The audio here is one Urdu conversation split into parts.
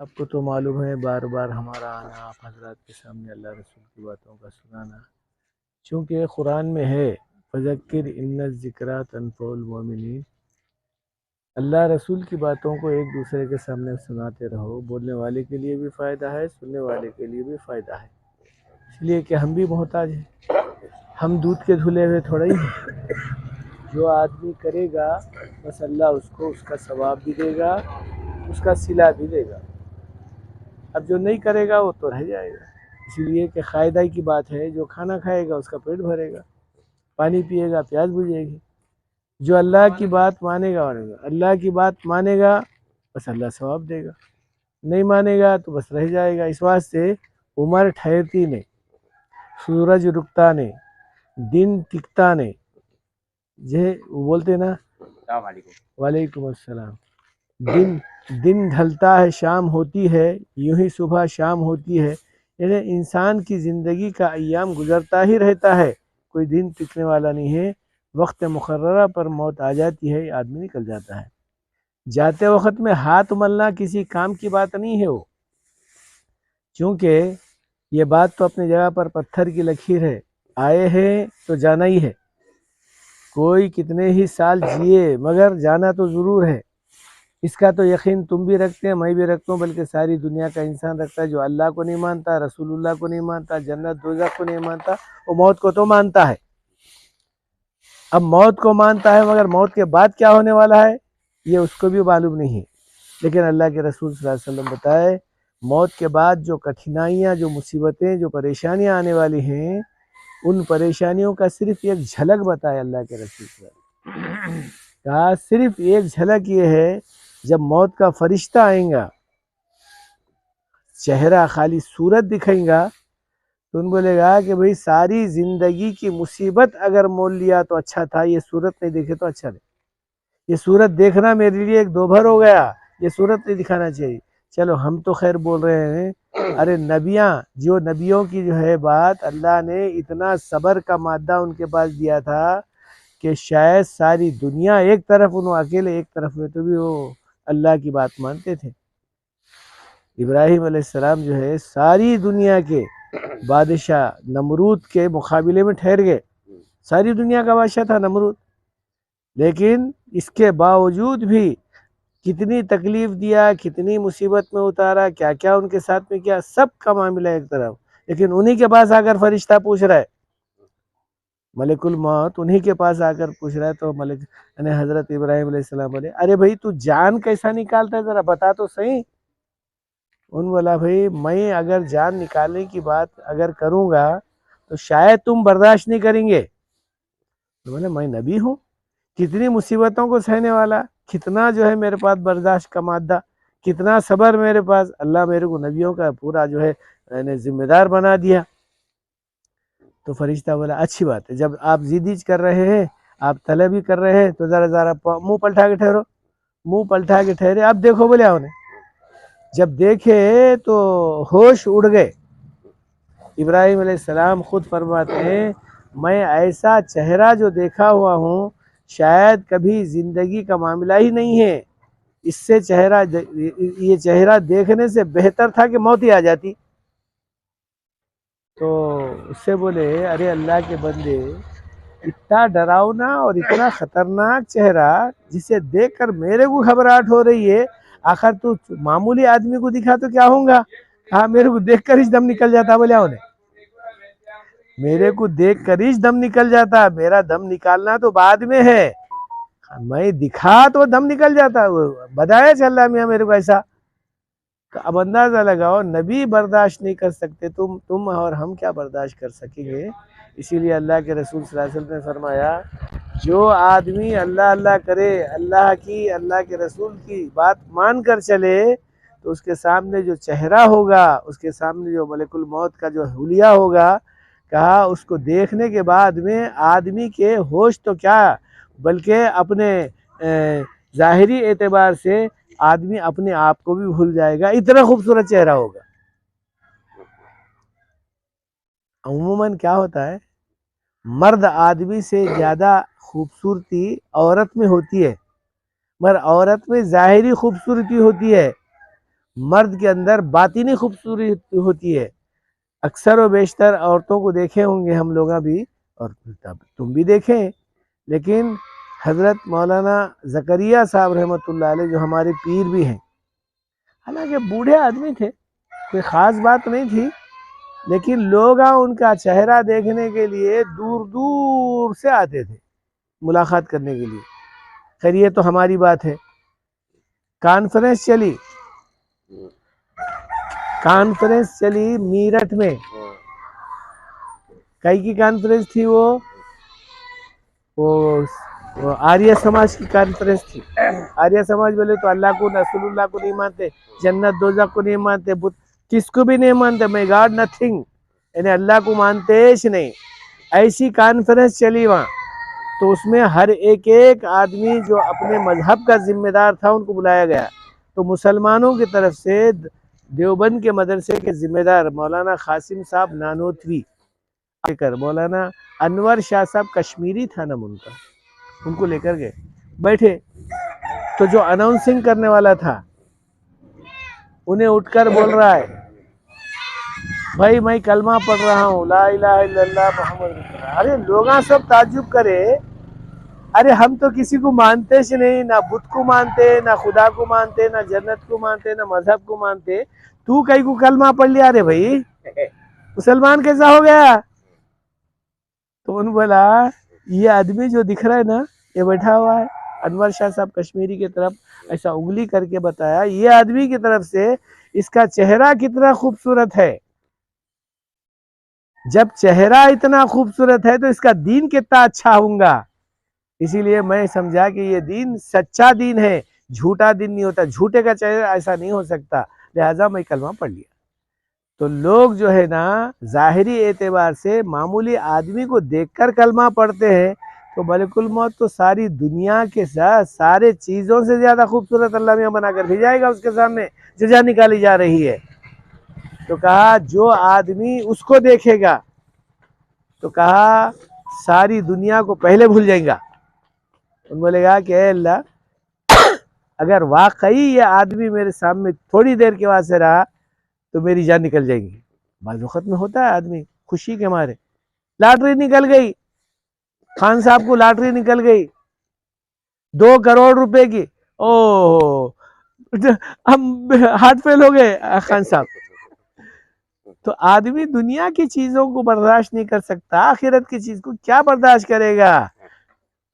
آپ کو تو معلوم ہے بار بار ہمارا آنا آپ حضرات کے سامنے اللہ رسول کی باتوں کا سنانا، چونکہ قرآن میں ہے فذکر ان الذکریٰ تنفع المؤمنین۔ اللہ رسول کی باتوں کو ایک دوسرے کے سامنے سناتے رہو، بولنے والے کے لیے بھی فائدہ ہے، سننے والے کے لیے بھی فائدہ ہے، اس لیے کہ ہم بھی محتاج ہیں، ہم دودھ کے دھلے ہوئے تھوڑا ہی ہیں۔ جو آدمی کرے گا بس اللہ اس کو اس کا ثواب بھی دے گا، اس کا صلہ بھی دے گا، اب جو نہیں کرے گا وہ تو رہ جائے گا۔ اسی لیے کہ قاعدہ کی بات ہے، جو کھانا کھائے گا اس کا پیٹ بھرے گا، پانی پیے گا پیاس بجھے گی۔ جو اللہ کی بات مانے گا اللہ کی بات مانے گا بس اللہ ثواب دے گا، نہیں مانے گا تو بس رہ جائے گا۔ اس واسطے عمر ٹھہرتی نہیں، سورج رکتا نہیں، دن ٹکتا نہیں، وہ بولتے نا السلام علیکم، وعلیکم السلام، دن ڈھلتا ہے شام ہوتی ہے، یوں ہی صبح شام ہوتی ہے، یعنی انسان کی زندگی کا ایام گزرتا ہی رہتا ہے، کوئی دن ٹکنے والا نہیں ہے۔ وقت مقررہ پر موت آ جاتی ہے، آدمی نکل جاتا ہے۔ جاتے وقت میں ہاتھ ملنا کسی کام کی بات نہیں ہے وہ، چونکہ یہ بات تو اپنی جگہ پر پتھر کی لکیر ہے، آئے ہیں تو جانا ہی ہے، کوئی کتنے ہی سال جیے مگر جانا تو ضرور ہے۔ اس کا تو یقین تم بھی رکھتے ہیں، میں بھی رکھتا ہوں، بلکہ ساری دنیا کا انسان رکھتا ہے۔ جو اللہ کو نہیں مانتا، رسول اللہ کو نہیں مانتا، جنت دوزخ کو نہیں مانتا، وہ موت کو تو مانتا ہے۔ اب موت کو مانتا ہے مگر موت کے بعد کیا ہونے والا ہے یہ اس کو بھی معلوم نہیں ہے، لیکن اللہ کے رسول صلی اللہ علیہ وسلم بتائے موت کے بعد جو کٹھنائیاں، جو مصیبتیں، جو پریشانیاں آنے والی ہیں، ان پریشانیوں کا صرف ایک جھلک بتائے اللہ کے رسول صلی اللہ علیہ وسلم۔ کہا صرف ایک جھلک یہ ہے، جب موت کا فرشتہ آئیں گا، چہرہ خالی صورت دکھائیں گا، تو ان بولے گا کہ بھئی ساری زندگی کی مصیبت اگر مول لیا تو اچھا تھا، یہ صورت نہیں دیکھے تو اچھا نہیں، یہ صورت دیکھنا میرے لیے ایک دوبھر ہو گیا، یہ صورت نہیں دکھانا چاہیے۔ چلو ہم تو خیر بول رہے ہیں، ارے نبیاں، جو نبیوں کی جو ہے بات، اللہ نے اتنا صبر کا مادہ ان کے پاس دیا تھا کہ شاید ساری دنیا ایک طرف، انہوں اکیلے ایک طرف میں تو بھی وہ اللہ کی بات مانتے تھے۔ ابراہیم علیہ السلام جو ہے ساری دنیا کے بادشاہ نمرود کے مقابلے میں ٹھہر گئے، ساری دنیا کا بادشاہ تھا نمرود، لیکن اس کے باوجود بھی کتنی تکلیف دیا، کتنی مصیبت میں اتارا، کیا کیا ان کے ساتھ میں کیا، سب کا معاملہ ایک طرف، لیکن انہی کے پاس آ کر فرشتہ پوچھ رہا ہے، ملک الموت انہی کے پاس آ کر پوچھ رہا ہے، تو ملک یعنی حضرت ابراہیم علیہ السلام بولے ارے بھائی تو جان کیسا نکالتا ہے ذرا بتا تو صحیح۔ ان بولا بھائی میں اگر جان نکالنے کی بات اگر کروں گا تو شاید تم برداشت نہیں کریں گے، تو بولے میں نبی ہوں، کتنی مصیبتوں کو سہنے والا، کتنا جو ہے میرے پاس برداشت کا مادہ، کتنا صبر میرے پاس، اللہ میرے کو نبیوں کا پورا جو ہے ذمہ دار بنا دیا۔ تو فرشتہ بولا اچھی بات ہے، جب آپ ضد کر رہے ہیں، آپ طلب کر رہے ہیں، تو ذرا منہ پلٹا کے ٹھہرو، منہ پلٹا کے ٹھہرے، اب دیکھو بولے انہیں، جب دیکھے تو ہوش اڑ گئے۔ ابراہیم علیہ السلام خود فرماتے ہیں میں ایسا چہرہ جو دیکھا ہوا ہوں شاید کبھی زندگی کا معاملہ ہی نہیں ہے، اس سے یہ چہرہ دیکھنے سے بہتر تھا کہ موت ہی آ جاتی۔ تو اس سے بولے ارے اللہ کے بندے، اتنا ڈراؤنا اور اتنا خطرناک چہرہ جسے دیکھ کر میرے کو گھبراہٹ ہو رہی ہے، آخر تو معمولی آدمی کو دکھا تو کیا ہوں گا؟ کہا میرے کو دیکھ کر ہی دم نکل جاتا، بولے انہیں میرے کو دیکھ کر ہی دم نکل جاتا، میرا دم نکالنا تو بعد میں ہے، میں دکھا تو دم نکل جاتا، بتایا چل رہا میاں میرے کو ایسا۔ تو اب اندازہ لگاؤ، نبی برداشت نہیں کر سکتے، تم اور ہم کیا برداشت کر سکیں گے؟ اسی لیے اللہ کے رسول صلی اللہ علیہ وسلم نے فرمایا جو آدمی اللہ اللہ کرے، اللہ کے رسول کی بات مان کر چلے، تو اس کے سامنے جو چہرہ ہوگا، اس کے سامنے جو ملک الموت کا جو حلیہ ہوگا، کہا اس کو دیکھنے کے بعد میں آدمی کے ہوش تو کیا بلکہ اپنے ظاہری اعتبار سے آدمی اپنے آپ کو بھی بھول جائے گا، اتنا خوبصورت چہرہ ہوگا۔ عموماً کیا ہوتا ہے، مرد آدمی سے زیادہ خوبصورتی عورت میں ہوتی ہے، مگر عورت میں ظاہری خوبصورتی ہوتی ہے، مرد کے اندر باطنی خوبصورتی ہوتی ہے. اکثر و بیشتر عورتوں کو دیکھے ہوں گے ہم لوگ بھی، اور تم بھی دیکھیں، لیکن حضرت مولانا زکریا صاحب رحمۃ اللہ علیہ جو ہمارے پیر بھی ہیں، حالانکہ بوڑھے آدمی تھے، کوئی خاص بات نہیں تھی، لیکن لوگ ان کا چہرہ دیکھنے کے لیے دور دور سے آتے تھے ملاقات کرنے کے لیے. خیر یہ تو ہماری بات ہے. کانفرنس چلی میرٹھ میں. کئی کی کانفرنس تھی؟ وہ آریہ سماج کی کانفرنس تھی. آریہ سماج بولے تو اللہ کو، رسول اللہ کو نہیں مانتے، جنت دوزخ کو نہیں مانتے، کس کو بھی نہیں مانتے، میں گاڈ نتھنگ، یعنی اللہ کو مانتے ہی نہیں. ایسی کانفرنس چلی وہاں، تو اس میں ہر ایک آدمی جو اپنے مذہب کا ذمہ دار تھا ان کو بلایا گیا. تو مسلمانوں کی طرف سے دیوبند کے مدرسے کے ذمہ دار مولانا قاسم صاحب نانوتوی، مولانا انور شاہ صاحب کشمیری تھا نام ان کا، ان کو لے کر گئے. بیٹھے تو جو اناؤنسنگ کرنے والا تھا انہیں اٹھ کر بول رہا ہے، بھائی میں کلمہ پڑھ رہا ہوں، لا الہ الا اللہ محمد رسول اللہ. ارے لوگاں سب تعجب کرے، ارے ہم تو کسی کو مانتے ہی نہیں، نہ بت کو مانتے، نہ خدا کو مانتے، نہ جنت کو مانتے، نہ مذہب کو مانتے، تو کئی کو کلمہ پڑھ لیا؟ رے بھائی مسلمان کیسا ہو گیا؟ تو انہوں بولا یہ آدمی جو دکھ رہا ہے نا، یہ بیٹھا ہوا ہے. انور شاہ صاحب کشمیری کی طرف ایسا انگلی کر کے بتایا، یہ آدمی کی طرف سے اس کا چہرہ کتنا خوبصورت ہے. جب چہرہ اتنا خوبصورت ہے تو اس کا دین کتنا اچھا ہوگا. اسی لیے میں سمجھا کہ یہ دین سچا دین ہے، جھوٹا دین نہیں ہوتا، جھوٹے کا چہرہ ایسا نہیں ہو سکتا، لہٰذا میں کلمہ پڑھ لیا. تو لوگ جو ہے نا ظاہری اعتبار سے معمولی آدمی کو دیکھ کر کلمہ پڑھتے ہیں، تو ملک الموت تو ساری دنیا کے ساتھ سارے چیزوں سے زیادہ خوبصورت اللہ میاں بنا کر بھیجائے گا اس کے سامنے جو جان نکالی جا رہی ہے. تو کہا جو آدمی اس کو دیکھے گا تو کہا ساری دنیا کو پہلے بھول جائیں گا. ان بولے گا کہ اے اللہ اگر واقعی یہ آدمی میرے سامنے تھوڑی دیر کے واسطے رہا تو میری جان نکل جائے گی. بعض وقت میں ہوتا ہے آدمی خوشی کے مارے، لاٹری نکل گئی، خان صاحب کو لاٹری نکل گئی 2 کروڑ روپے کی، ہم ہارٹ فیل ہو گئے خان صاحب. تو آدمی دنیا کی چیزوں کو برداشت نہیں کر سکتا، آخرت کی چیز کو کیا برداشت کرے گا؟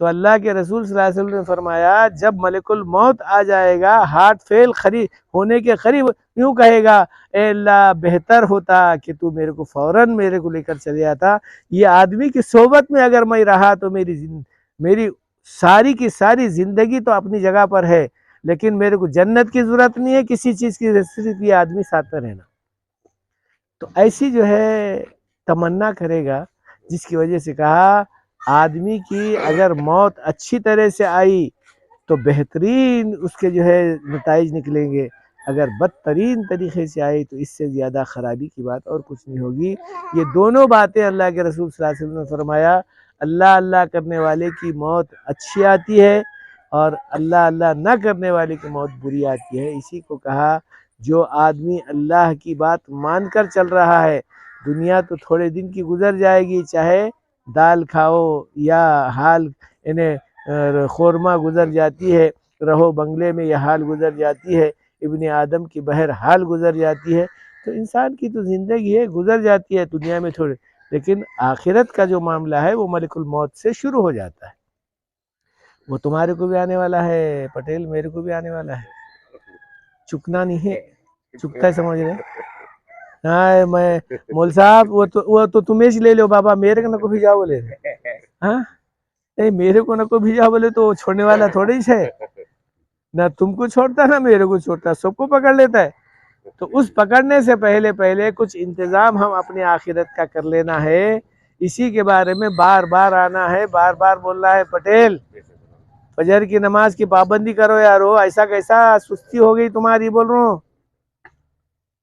تو اللہ کے رسول صلی اللہ علیہ وسلم نے فرمایا جب ملک الموت آ جائے گا ہارٹ فیل ہونے کے قریب، یوں کہے گا اے اللہ بہتر ہوتا کہ تو میرے کو فوراً میرے کو لے کر چلے آتا. یہ آدمی کی صحبت میں اگر میں رہا تو میری ساری کی ساری زندگی تو اپنی جگہ پر ہے، لیکن میرے کو جنت کی ضرورت نہیں ہے کسی چیز کی، صرف یہ آدمی ساتھ میں رہنا. تو ایسی جو ہے تمنا کرے گا، جس کی وجہ سے کہا آدمی کی اگر موت اچھی طرح سے آئی تو بہترین اس کے جو ہے نتائج نکلیں گے، اگر بدترین طریقے سے آئی تو اس سے زیادہ خرابی کی بات اور کچھ نہیں ہوگی. یہ دونوں باتیں اللہ کے رسول صلی اللہ علیہ وسلم نے فرمایا، اللہ اللہ کرنے والے کی موت اچھی آتی ہے اور اللہ اللہ نہ کرنے والے کی موت بری آتی ہے. اسی کو کہا جو آدمی اللہ کی بات مان کر چل رہا ہے، دنیا تو تھوڑے دن کی گزر جائے گی، چاہے دال کھاؤ یا حال انہیں خورما گزر جاتی ہے، رہو بنگلے میں یہ حال گزر جاتی ہے، ابن آدم کی بہر حال گزر جاتی ہے. تو انسان کی تو زندگی ہے، گزر جاتی ہے دنیا میں تھوڑے، لیکن آخرت کا جو معاملہ ہے وہ ملک الموت سے شروع ہو جاتا ہے. وہ تمہارے کو بھی آنے والا ہے پٹیل، میرے کو بھی آنے والا ہے، چکنا نہیں ہے، چکتا ہے سمجھ رہے. ہاں میں مول صاحب وہ تو تمہیں سے لے لو بابا، میرے کو نہ کو بھیجا بولے، ہاں نہیں میرے کو نہ کو بھیجا بولے تو چھوڑنے والا تھوڑی ہے، نہ تم کو چھوڑتا نہ میرے کو چھوڑتا، سب کو پکڑ لیتا ہے. تو اس پکڑنے سے پہلے کچھ انتظام ہم اپنی آخرت کا کر لینا ہے. اسی کے بارے میں بار بار آنا ہے، بار بار بولنا ہے پٹیل فجر کی نماز کی پابندی کرو یارو، ایسا کیسا سستی ہو گئی تمہاری، بول رہا ہوں.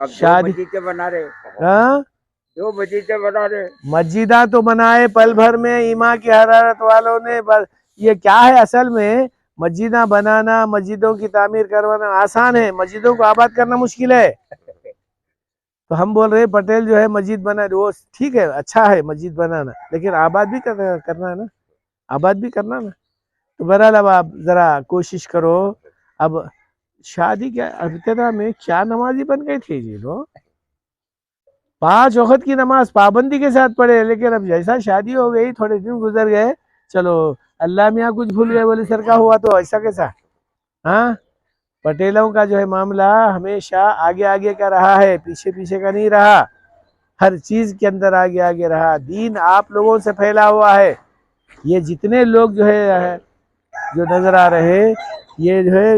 شادی بنا رہے، ہاں 2 بغیچے بنا رہے، مسجداں تو بنائے پل بھر میں، ایمان کی حرارت والوں نے. یہ کیا ہے اصل میں مسجدیں بنانا، مسجدوں کی تعمیر کروانا آسان ہے، مسجدوں کو آباد کرنا مشکل ہے۔ تو ہم بول رہے پٹیل جو ہے مسجد بنا، وہ ٹھیک ہے، اچھا ہے مسجد بنانا، لیکن آباد بھی کرنا ہے نا، آباد بھی کرنا نا۔ تو بہرحال اب آپ ذرا کوشش کرو۔ اب شادی کیا ابتدا میں کیا نمازی بن گئے تھے یہ لوگ، 5 وقت کی نماز پابندی کے ساتھ پڑھے، لیکن اب جیسا شادی ہو گئی، تھوڑے دن گزر گئے، چلو اللہ میاں کچھ بھول گئے بولے سر کا ہوا، تو ایسا کیسا؟ ہاں، پٹیلوں کا جو ہے معاملہ ہمیشہ آگے آگے کا رہا ہے، پیچھے پیچھے کا نہیں رہا، ہر چیز کے اندر آگے آگے رہا۔ دین آپ لوگوں سے پھیلا ہوا ہے، یہ جتنے لوگ جو ہے جو نظر آ رہے، یہ جو ہے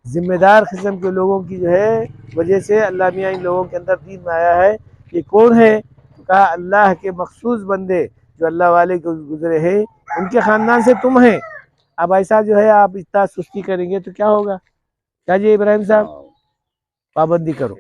ذمہ دار قسم کے لوگوں کی جو ہے وجہ سے اللہ میاں ان لوگوں کے اندر دین میں آیا ہے۔ یہ کون ہے؟ کہا اللہ کے مخصوص بندے جو اللہ والے گزرے ہیں، ان کے خاندان سے تم ہیں۔ اب ایسا جو ہے آپ اتنا سستی کریں گے تو کیا ہوگا؟ کیا جی ابراہیم صاحب، پابندی کرو۔